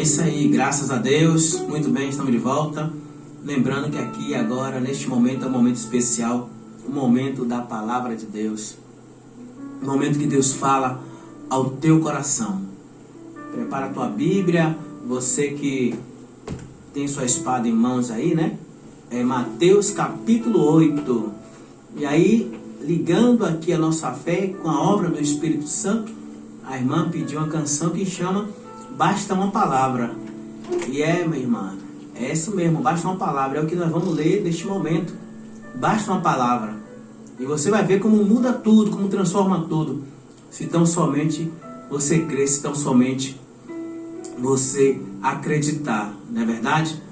isso aí, graças a Deus, muito bem, estamos de volta. Lembrando que aqui agora, neste momento, é um momento especial, o momento da palavra de Deus. O momento que Deus fala ao teu coração. Prepara a tua Bíblia, você que tem sua espada em mãos aí, né? É Mateus capítulo 8. E aí, ligando aqui a nossa fé com a obra do Espírito Santo, a irmã pediu uma canção que chama Basta uma Palavra. E minha irmã, é isso mesmo, basta uma palavra. É o que nós vamos ler neste momento. Basta uma palavra. E você vai ver como muda tudo, como transforma tudo. Se tão somente você crer, se tão somente você acreditar. Não é verdade?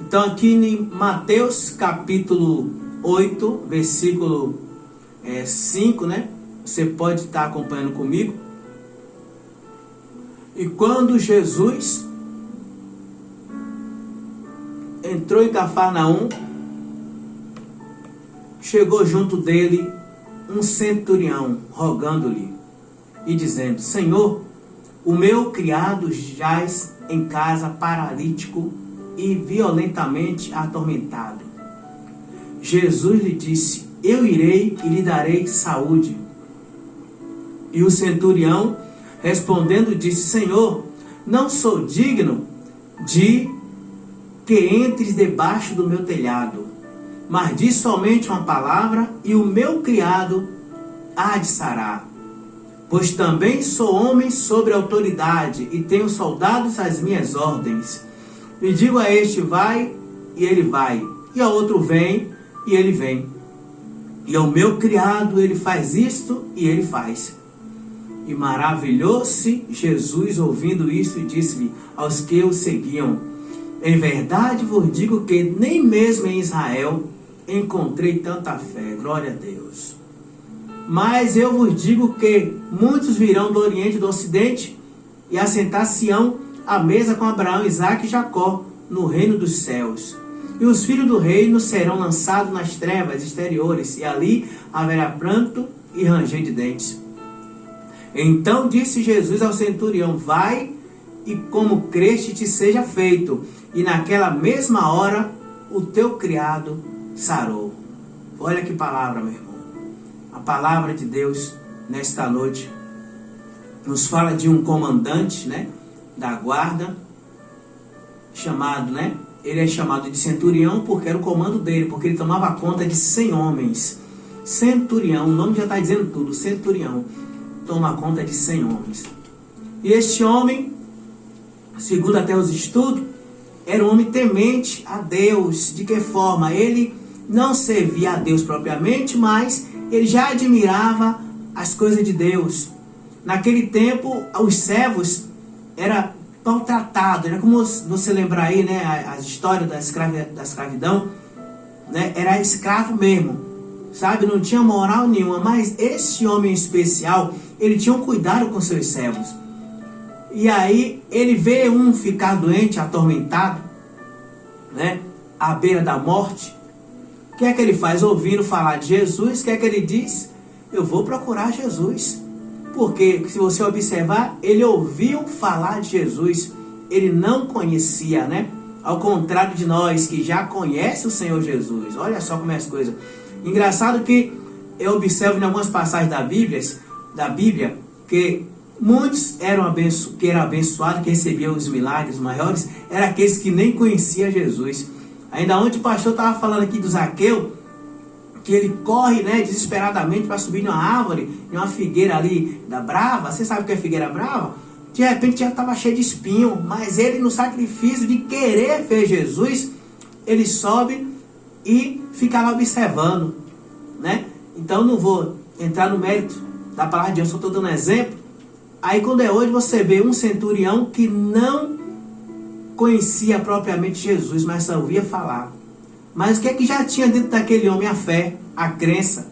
Então aqui em Mateus capítulo 8, versículo 5, né? Você pode estar acompanhando comigo. E quando Jesus entrou em Cafarnaum, chegou junto dele um centurião, rogando-lhe e dizendo: Senhor, o meu criado jaz em casa paralítico e violentamente atormentado. Jesus lhe disse: Eu irei e lhe darei saúde. E o centurião, respondendo, disse: Senhor, não sou digno de que entres debaixo do meu telhado, mas diz somente uma palavra e o meu criado há de sarar. Pois também sou homem sobre autoridade e tenho soldados às minhas ordens. E digo a este: vai, e ele vai, e ao outro: vem, e ele vem. E ao meu criado ele faz isto, e ele faz. E maravilhou-se Jesus ouvindo isso e disse-lhe aos que o seguiam: Em verdade vos digo que nem mesmo em Israel encontrei tanta fé. Glória a Deus. Mas eu vos digo que muitos virão do Oriente e do Ocidente e assentar-se-ão à mesa com Abraão, Isaque e Jacó no reino dos céus. E os filhos do reino serão lançados nas trevas exteriores, e ali haverá pranto e ranger de dentes. Então disse Jesus ao centurião: Vai, e como creste te seja feito. E naquela mesma hora o teu criado sarou. Olha que palavra, meu irmão. A palavra de Deus nesta noite nos fala de um comandante, né, da guarda, chamado, né? Ele é chamado de centurião porque era o comando dele, porque ele tomava conta de 100 homens. Centurião, o nome já está dizendo tudo. Centurião toma conta de 100 homens. E este homem, segundo até os estudos, era um homem temente a Deus. De que forma? Ele não servia a Deus propriamente, mas ele já admirava as coisas de Deus. Naquele tempo, os servos eram maltratados. Era como você lembrar aí, né, as histórias da escravidão, né? Era escravo mesmo, sabe? Não tinha moral nenhuma. Mas esse homem especial, ele tinha um cuidado com seus servos. E aí ele vê um ficar doente, atormentado, né, à beira da morte. O que é que ele faz? Ouvindo falar de Jesus, o que é que ele diz? Eu vou procurar Jesus. Porque, se você observar, ele ouviu falar de Jesus. Ele não conhecia, né? Ao contrário de nós, que já conhece o Senhor Jesus. Olha só como é as coisas. Engraçado que eu observo em algumas passagens da Bíblia, que muitos eram abençoados, que recebiam os milagres maiores, eram aqueles que nem conheciam Jesus. Ainda ontem o pastor estava falando aqui do Zaqueu, que ele corre, né, desesperadamente para subir numa árvore, em uma figueira ali da brava. Você sabe o que é figueira brava? De repente já estava cheio de espinho, mas ele, no sacrifício de querer ver Jesus, ele sobe e fica lá observando, né? Então não vou entrar no mérito da palavra de Deus, só estou dando um exemplo. Aí quando é hoje, você vê um centurião que não conhecia propriamente Jesus, mas só ouvia falar. Mas o que é que já tinha dentro daquele homem? A fé, a crença.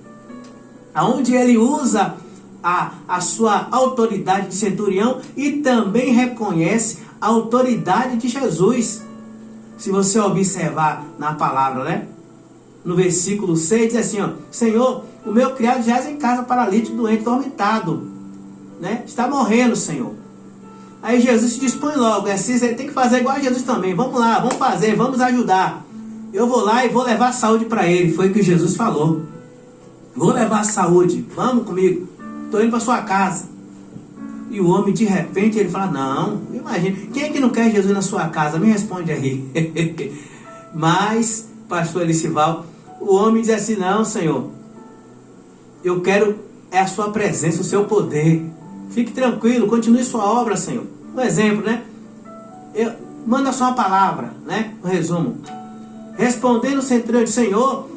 Aonde ele usa a sua autoridade de centurião e também reconhece a autoridade de Jesus. Se você observar na palavra, né? No versículo 6 diz assim, ó: Senhor, o meu criado jaz em casa paralítico, doente, atormentado, né? Está morrendo, Senhor. Aí Jesus se dispõe logo, assim, você tem que fazer igual a Jesus também, vamos lá, vamos fazer, vamos ajudar. Eu vou lá e vou levar saúde para ele, foi o que Jesus falou. Vou levar saúde, vamos comigo, estou indo para sua casa. E o homem, de repente, ele fala, não, imagina, quem é que não quer Jesus na sua casa? Me responde aí. Mas, pastor Elicival, o homem diz assim, não, Senhor, eu quero a sua presença, o seu poder. Fique tranquilo, continue sua obra, Senhor. Um exemplo, né? Manda só uma palavra, né? Um resumo. Respondendo o centurião, Senhor,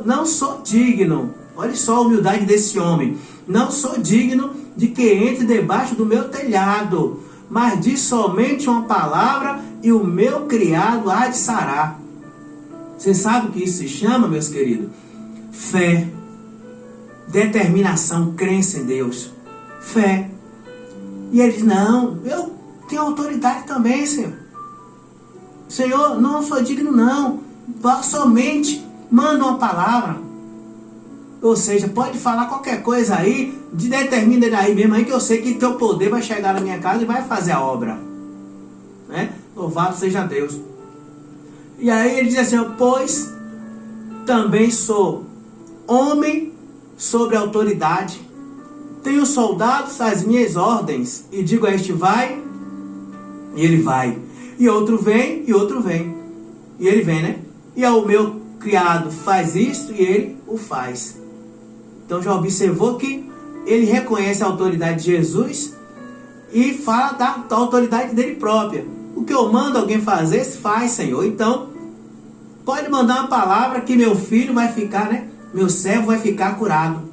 não sou digno. Olha só a humildade desse homem. Não sou digno de que entre debaixo do meu telhado, mas diz somente uma palavra e o meu criado há de sarar. Você sabe o que isso se chama, meus queridos? Fé, determinação, crença em Deus. Fé. E ele diz, não, eu tenho autoridade também, Senhor. Senhor, não sou digno não, somente manda uma palavra. Ou seja, pode falar qualquer coisa aí, determina ele aí mesmo, aí que eu sei que teu poder vai chegar na minha casa e vai fazer a obra. Né? Louvado seja Deus. E aí ele diz assim, pois também sou homem sobre autoridade, tenho soldados às minhas ordens, e digo a este vai, e ele vai. E outro vem, e outro vem. E ele vem, né? E ao meu criado faz isto, e ele o faz. Então já observou que ele reconhece a autoridade de Jesus e fala da autoridade dele própria. O que eu mando alguém fazer, se faz, Senhor. Então, pode mandar uma palavra que meu filho vai ficar, né? Meu servo vai ficar curado.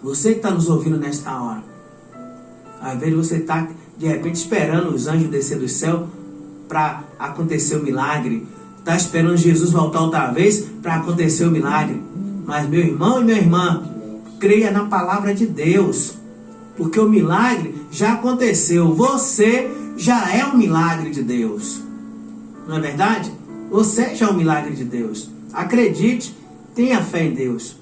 Você que está nos ouvindo nesta hora. Às vezes você está, de repente, esperando os anjos descer do céu para acontecer o milagre. Está esperando Jesus voltar outra vez para acontecer o milagre. Mas meu irmão e minha irmã, creia na palavra de Deus. Porque o milagre já aconteceu. Você já é um milagre de Deus. Não é verdade? Você já é um milagre de Deus. Acredite, tenha fé em Deus.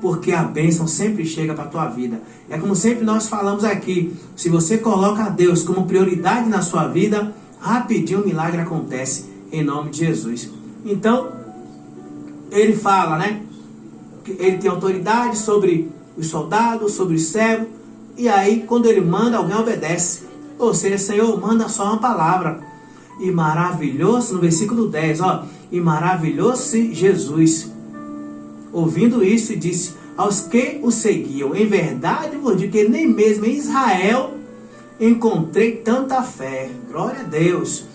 Porque a bênção sempre chega para a tua vida. É como sempre nós falamos aqui. Se você coloca a Deus como prioridade na sua vida, rapidinho o milagre acontece. Em nome de Jesus. Então, ele fala, né? Que ele tem autoridade sobre os soldados, sobre os servos. E aí, quando ele manda, alguém obedece. Ou seja, Senhor, manda só uma palavra. E maravilhoso, no versículo 10, ó. E maravilhou-se Jesus, ouvindo isso, e disse aos que o seguiam, em verdade vos digo que nem mesmo em Israel encontrei tanta fé. Glória a Deus.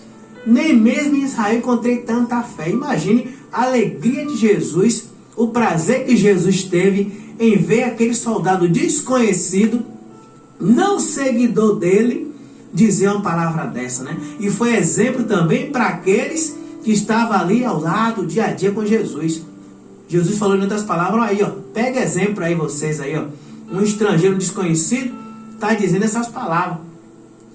Nem mesmo em Israel encontrei tanta fé. Imagine a alegria de Jesus, o prazer que Jesus teve em ver aquele soldado desconhecido, não seguidor dele, dizer uma palavra dessa, né? E foi exemplo também para aqueles que estavam ali ao lado, dia a dia com Jesus. Jesus falou em outras palavras, aí, ó, pega exemplo aí vocês aí, ó. Um estrangeiro desconhecido está dizendo essas palavras.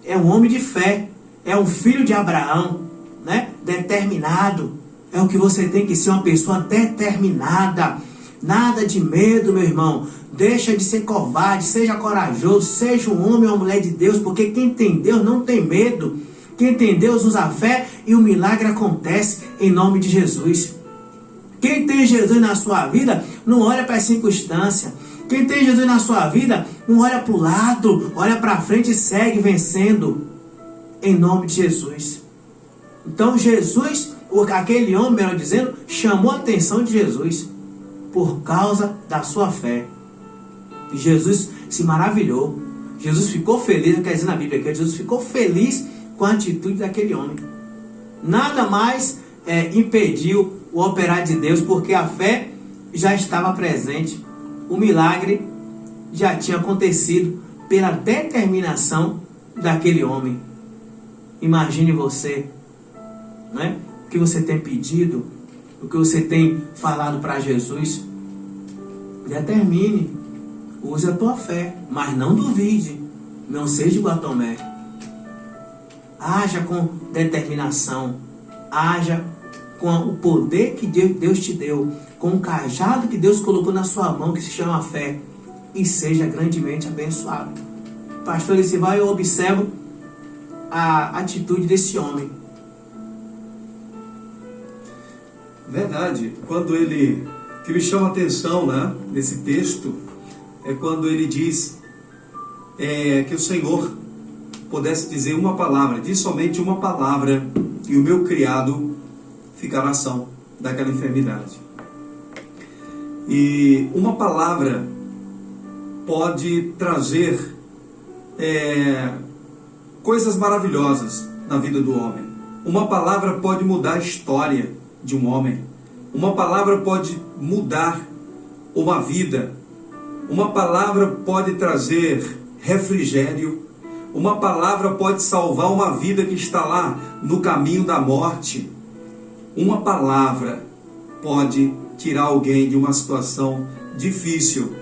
É um homem de fé, é um filho de Abraão, né? Determinado. É o que você tem que ser, uma pessoa determinada. Nada de medo, meu irmão. Deixa de ser covarde, seja corajoso, seja um homem ou uma mulher de Deus, porque quem tem Deus não tem medo. Quem tem Deus usa fé e o milagre acontece em nome de Jesus. Quem tem Jesus na sua vida não olha para as circunstâncias. Quem tem Jesus na sua vida não olha para o lado, olha para frente e segue vencendo em nome de Jesus. Então Jesus, aquele homem, melhor dizendo, chamou a atenção de Jesus por causa da sua fé. E Jesus se maravilhou. Jesus ficou feliz, quer dizer na Bíblia que Jesus ficou feliz com a atitude daquele homem. Nada mais impediu o operar de Deus, porque a fé já estava presente. O milagre já tinha acontecido pela determinação daquele homem. Imagine você, né? O que você tem pedido, o que você tem falado para Jesus. Determine, use a tua fé, mas não duvide, não seja igual a Tomé. Haja com determinação, haja com o poder que Deus te deu, com o cajado que Deus colocou na sua mão, que se chama fé, e seja grandemente abençoado. Pastor Elicival, eu observo a atitude desse homem. Verdade. Quando ele, que me chama a atenção, né, nesse texto, é quando ele diz que o Senhor pudesse dizer uma palavra, diz somente uma palavra, e o meu criado ficará são daquela enfermidade. E uma palavra pode trazer coisas maravilhosas na vida do homem. Uma palavra pode mudar a história de um homem. Uma palavra pode mudar uma vida. Uma palavra pode trazer refrigério. Uma palavra pode salvar uma vida que está lá no caminho da morte. Uma palavra pode tirar alguém de uma situação difícil.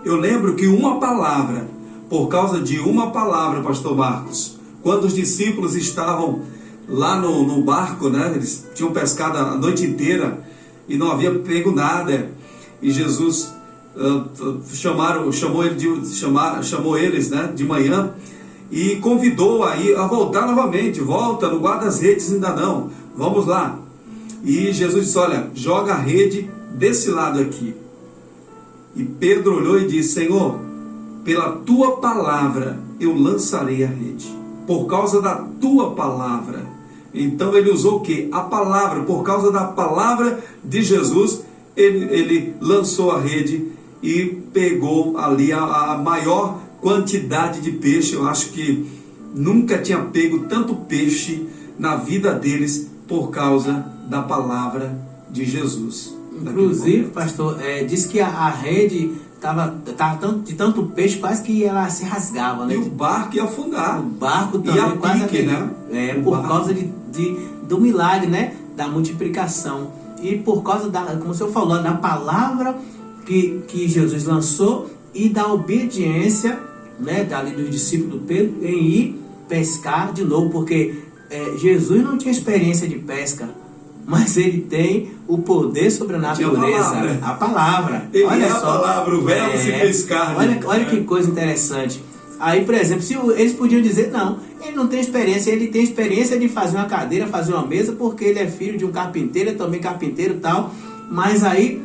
Eu lembro que uma palavra, por causa de uma palavra, pastor Marcos, quando os discípulos estavam lá no barco, né, eles tinham pescado a noite inteira e não havia pego nada, e Jesus chamou eles, né, de manhã, e convidou a voltar novamente. Volta, não guarda as redes ainda não, vamos lá. E Jesus disse: olha, joga a rede desse lado aqui. E Pedro olhou e disse: Senhor, pela tua palavra eu lançarei a rede, por causa da tua palavra. Então ele usou o que? A palavra. Por causa da palavra de Jesus, ele lançou a rede e pegou ali a maior quantidade de peixe. Eu acho que nunca tinha pego tanto peixe na vida deles por causa da palavra de Jesus. Inclusive, pastor, diz que a rede estava de tanto peixe, quase que ela se rasgava, né? E o barco ia afundar. O barco também e quase pique, né? Por causa do milagre, né? Da multiplicação. E por causa como o senhor falou, da palavra que Jesus lançou e da obediência, né, dali dos discípulos do Pedro em ir pescar de novo, porque Jesus não tinha experiência de pesca, mas ele tem o poder sobre a natureza, a palavra. Ele olha só, a palavra, o verbo se fez carne. Olha que coisa interessante. Aí, por exemplo, se eles podiam dizer, não, ele não tem experiência, ele tem experiência de fazer uma cadeira, fazer uma mesa, porque ele é filho de um carpinteiro, é também carpinteiro e tal. Mas aí,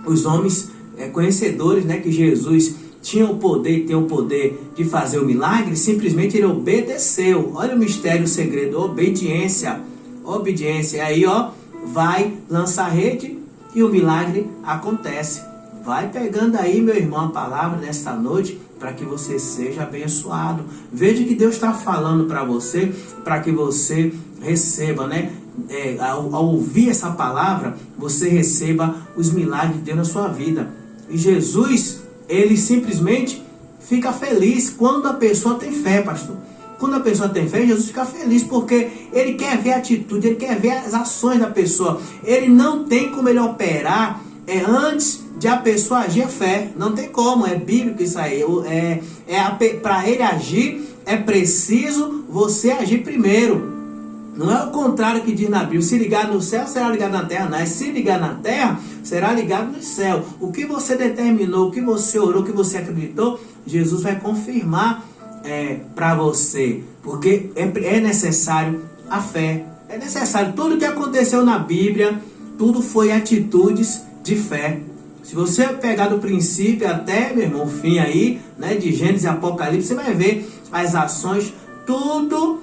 os homens conhecedores, né, que Jesus tinha o poder e tem o poder de fazer o milagre, simplesmente ele obedeceu. Olha o mistério, o segredo, obediência. Obediência. E aí, vai lançar a rede e o milagre acontece. Vai pegando aí, meu irmão, a palavra nesta noite, para que você seja abençoado. Veja que Deus está falando para você, para que você receba, né? Ao ouvir essa palavra, você receba os milagres de Deus na sua vida. E Jesus, ele simplesmente fica feliz quando a pessoa tem fé, pastor. Quando a pessoa tem fé, Jesus fica feliz, porque ele quer ver a atitude, ele quer ver as ações da pessoa. Ele não tem como ele operar antes de a pessoa agir a fé. Não tem como, é bíblico isso aí. Para ele agir, é preciso você agir primeiro. Não é o contrário que diz na Bíblia: se ligar no céu, será ligado na terra. Não é: se ligar na terra, será ligado no céu. O que você determinou, o que você orou, o que você acreditou, Jesus vai confirmar para você, porque é necessário a fé, é necessário. Tudo que aconteceu na Bíblia, tudo foi atitudes de fé. Se você pegar do princípio até, meu irmão, o fim aí, né, de Gênesis e Apocalipse, você vai ver as ações, tudo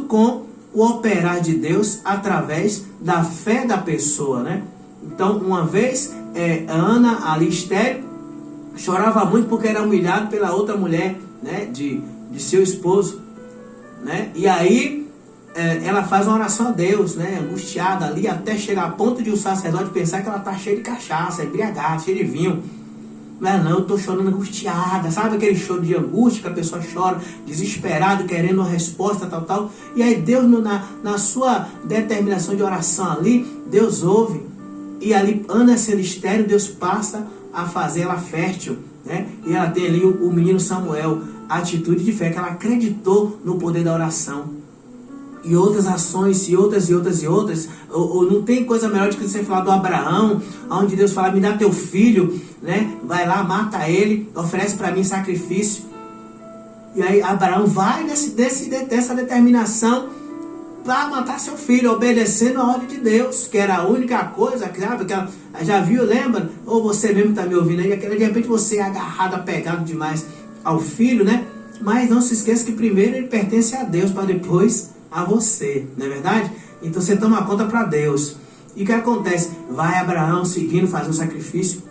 com o operar de Deus através da fé da pessoa, né? Então, uma vez, Ana, ali estéril, chorava muito porque era humilhado pela outra mulher, né, de seu esposo, né? E aí ela faz uma oração a Deus, né, angustiada ali, até chegar a ponto de o sacerdote pensar que ela está cheia de cachaça, embriagada, cheia de vinho. Não, eu estou chorando angustiada, sabe aquele choro de angústia que a pessoa chora, desesperado, querendo uma resposta, tal. E aí Deus, na sua determinação de oração ali, Deus ouve. E ali, Ana sendo estéril, Deus passa a fazer ela fértil, né? E ela tem ali o menino Samuel, a atitude de fé, que ela acreditou no poder da oração. E outras ações, e outras. Ou não tem coisa melhor do que você falar do Abraão, onde Deus fala: me dá teu filho, né? Vai lá, mata ele, oferece para mim sacrifício. E aí Abraão vai dessa determinação para matar seu filho, obedecendo a ordem de Deus, que era a única coisa, sabe? Que já viu, lembra? Ou você mesmo está me ouvindo aí, de repente você é agarrado, apegado demais ao filho, né? Mas não se esqueça que primeiro ele pertence a Deus, para depois a você, não é verdade? Então você toma conta para Deus. E o que acontece? Vai Abraão seguindo, faz um sacrifício.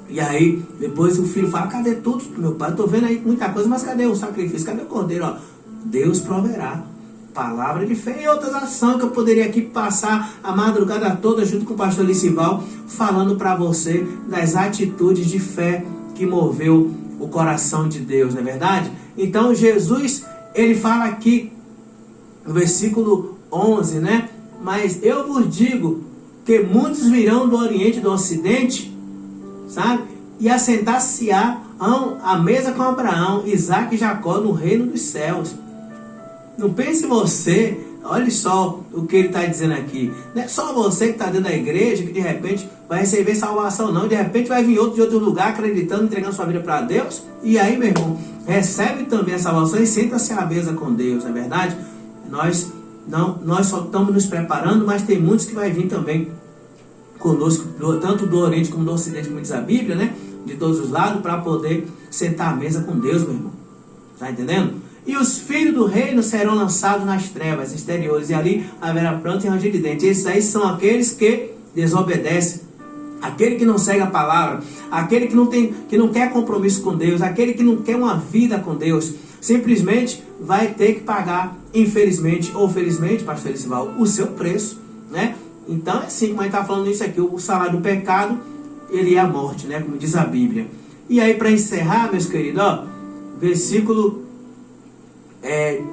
E aí, depois o filho fala, cadê tudo? Meu pai, eu tô vendo aí muita coisa, mas cadê o sacrifício? Cadê o cordeiro? Ó, Deus proverá. Palavra de fé e outras ações que eu poderia aqui passar a madrugada toda junto com o pastor Licival, falando para você das atitudes de fé que moveu o coração de Deus, não é verdade? Então Jesus, ele fala aqui no versículo 11, né? Mas eu vos digo que muitos virão do Oriente e do Ocidente, sabe? E assentar-se-á à mesa com Abraão, Isaque e Jacó no reino dos céus. Não pense você, olha só o que ele está dizendo aqui. Não é só você que está dentro da igreja que de repente vai receber salvação, não. De repente vai vir outro de outro lugar acreditando, entregando sua vida para Deus. E aí, meu irmão, recebe também a salvação e senta-se à mesa com Deus, não é verdade? Nós só estamos nos preparando, mas tem muitos que vai vir também conosco, tanto do Oriente como do Ocidente, como diz a Bíblia, né? De todos os lados, para poder sentar à mesa com Deus, meu irmão. Está entendendo? E os filhos do reino serão lançados nas trevas exteriores, e ali haverá pranto e ranger de dentes. Esses aí são aqueles que desobedecem, aquele que não segue a palavra, aquele que não quer compromisso com Deus, aquele que não quer uma vida com Deus, simplesmente vai ter que pagar, infelizmente ou felizmente, pastor Licival, o seu preço, né? Então é assim, como a gente está falando isso aqui, o salário do pecado, ele é a morte, né? Como diz a Bíblia. E aí, para encerrar, meus queridos, ó, versículo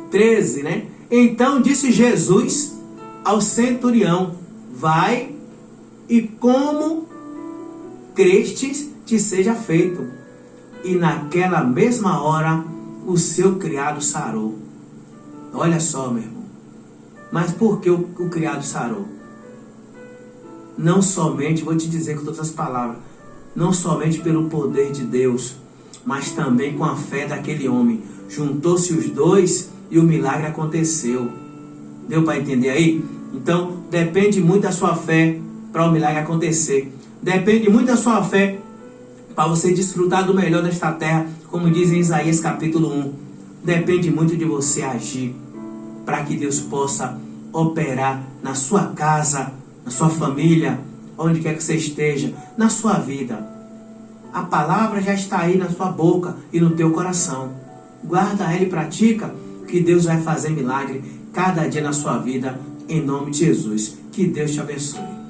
13, né? Então disse Jesus ao centurião: vai e como crestes te seja feito. E naquela mesma hora o seu criado sarou. Olha só, meu irmão. Mas por que o criado sarou? Não somente, vou te dizer com todas as palavras, não somente pelo poder de Deus, mas também com a fé daquele homem. Juntou-se os dois e o milagre aconteceu. Deu para entender aí? Então, depende muito da sua fé para o milagre acontecer. Depende muito da sua fé para você desfrutar do melhor desta terra, como diz em Isaías capítulo 1. Depende muito de você agir para que Deus possa operar na sua casa, na sua família, onde quer que você esteja, na sua vida. A palavra já está aí na sua boca e no teu coração. Guarda ela e pratica, que Deus vai fazer milagre cada dia na sua vida, em nome de Jesus. Que Deus te abençoe.